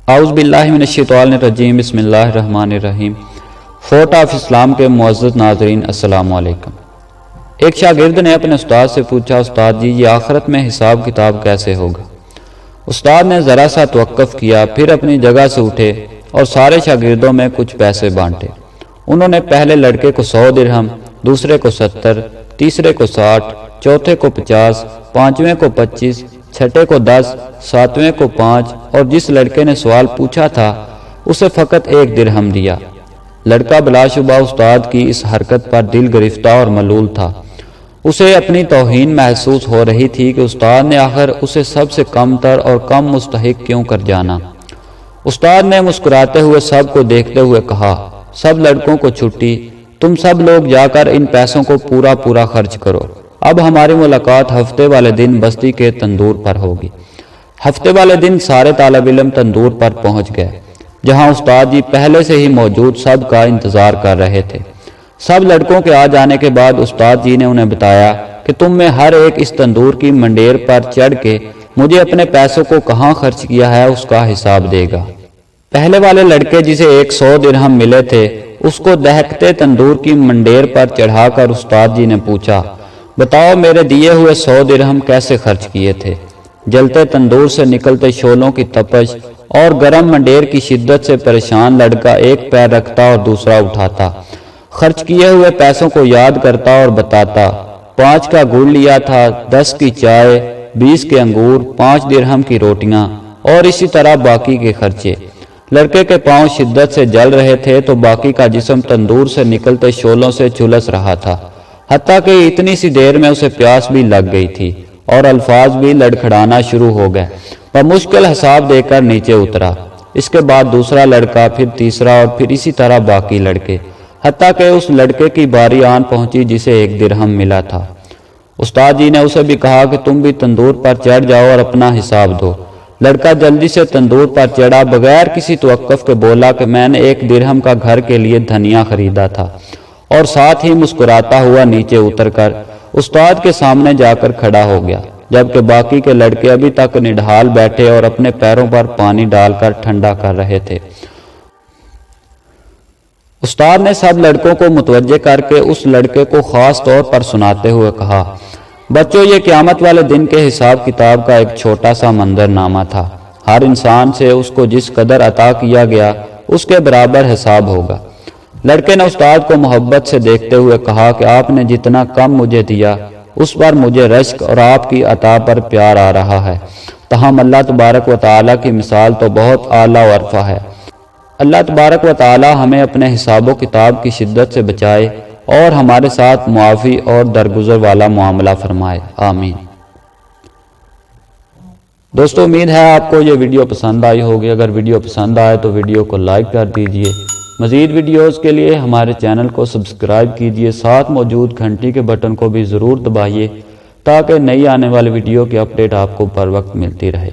اعوذ باللہ من الشیطان الرجیم، بسم اللہ الرحمن الرحیم۔ فورٹ آف اسلام کے معزز ناظرین، السلام علیکم۔ ایک شاگرد نے اپنے استاد سے پوچھا، استاد جی یہ آخرت میں حساب کتاب کیسے ہوگا؟ استاد نے ذرا سا توقف کیا، پھر اپنی جگہ سے اٹھے اور سارے شاگردوں میں کچھ پیسے بانٹے۔ انہوں نے پہلے لڑکے کو 100 درہم، دوسرے کو 70، تیسرے کو 60، چوتھے کو 50، پانچویں کو 25، چھٹے کو 10، ساتویں کو 5 اور جس لڑکے نے سوال پوچھا تھا اسے فقط 1 درہم دیا۔ لڑکا بلا شبہ استاد کی اس حرکت پر دل گرفتہ اور ملول تھا۔ اسے اپنی توہین محسوس ہو رہی تھی کہ استاد نے آخر اسے سب سے کم تر اور کم مستحق کیوں کر جانا۔ استاد نے مسکراتے ہوئے سب کو دیکھتے ہوئے کہا، سب لڑکوں کو چھٹی، تم سب لوگ جا کر ان پیسوں کو پورا خرچ کرو۔ اب ہماری ملاقات ہفتے والے دن بستی کے تندور پر ہوگی۔ ہفتے والے دن سارے طالب علم تندور پر پہنچ گئے، جہاں استاد جی پہلے سے ہی موجود سب کا انتظار کر رہے تھے۔ سب لڑکوں کے آ جانے کے بعد استاد جی نے انہیں بتایا کہ تم میں ہر ایک اس تندور کی منڈیر پر چڑھ کے مجھے اپنے پیسوں کو کہاں خرچ کیا ہے اس کا حساب دے گا۔ پہلے والے لڑکے جسے 100 درہم ملے تھے اس کو دہکتے تندور کی منڈیر پر چڑھا کر استاد جی نے پوچھا، بتاؤ میرے دیے ہوئے 100 درہم کیسے خرچ کیے تھے؟ جلتے تندور سے نکلتے شعلوں کی تپش اور گرم منڈیر کی شدت سے پریشان لڑکا ایک پیر رکھتا اور دوسرا اٹھاتا، خرچ کیے ہوئے پیسوں کو یاد کرتا اور بتاتا، 5 کا گڑ لیا تھا، 10 کی چائے، 20 کے انگور، 5 درہم کی روٹیاں اور اسی طرح باقی کے خرچے۔ لڑکے کے پاؤں شدت سے جل رہے تھے تو باقی کا جسم تندور سے نکلتے شعلوں سے جھلس رہا تھا، حتیٰ کہ اتنی سی دیر میں اسے پیاس بھی لگ گئی تھی اور الفاظ بھی لڑکھڑانا شروع ہو گئے۔ وہ مشکل حساب دے کر نیچے اترا۔ اس کے بعد دوسرا لڑکا، پھر تیسرا اور پھر اسی طرح باقی لڑکے، حتیٰ کہ اس لڑکے کی باری آن پہنچی جسے 1 درہم ملا تھا۔ استاد جی نے اسے بھی کہا کہ تم بھی تندور پر چڑھ جاؤ اور اپنا حساب دو۔ لڑکا جلدی سے تندور پر چڑھا، بغیر کسی توقف کے بولا کہ میں نے 1 درہم کا گھر کے لیے دھنیا خریدا تھا، اور ساتھ ہی مسکراتا ہوا نیچے اتر کر استاد کے سامنے جا کر کھڑا ہو گیا، جبکہ باقی کے لڑکے ابھی تک نڈھال بیٹھے اور اپنے پیروں پر پانی ڈال کر ٹھنڈا کر رہے تھے۔ استاد نے سب لڑکوں کو متوجہ کر کے اس لڑکے کو خاص طور پر سناتے ہوئے کہا، بچوں یہ قیامت والے دن کے حساب کتاب کا ایک چھوٹا سا منظر نامہ تھا۔ ہر انسان سے اس کو جس قدر عطا کیا گیا اس کے برابر حساب ہوگا۔ لڑکے نے استاد کو محبت سے دیکھتے ہوئے کہا کہ آپ نے جتنا کم مجھے دیا اس پر مجھے رشک اور آپ کی عطا پر پیار آ رہا ہے، تاہم اللہ تبارک و تعالیٰ کی مثال تو بہت اعلیٰ و ارفع ہے۔ اللہ تبارک و تعالیٰ ہمیں اپنے حساب و کتاب کی شدت سے بچائے اور ہمارے ساتھ معافی اور درگزر والا معاملہ فرمائے، آمین۔ دوستو امید ہے آپ کو یہ ویڈیو پسند آئی ہوگی۔ اگر ویڈیو پسند آئے تو ویڈیو کو لائک کر دیجئے۔ مزید ویڈیوز کے لیے ہمارے چینل کو سبسکرائب کیجئے، ساتھ موجود گھنٹی کے بٹن کو بھی ضرور دبائیے تاکہ نئی آنے والی ویڈیو کی اپڈیٹ آپ کو پر وقت ملتی رہے۔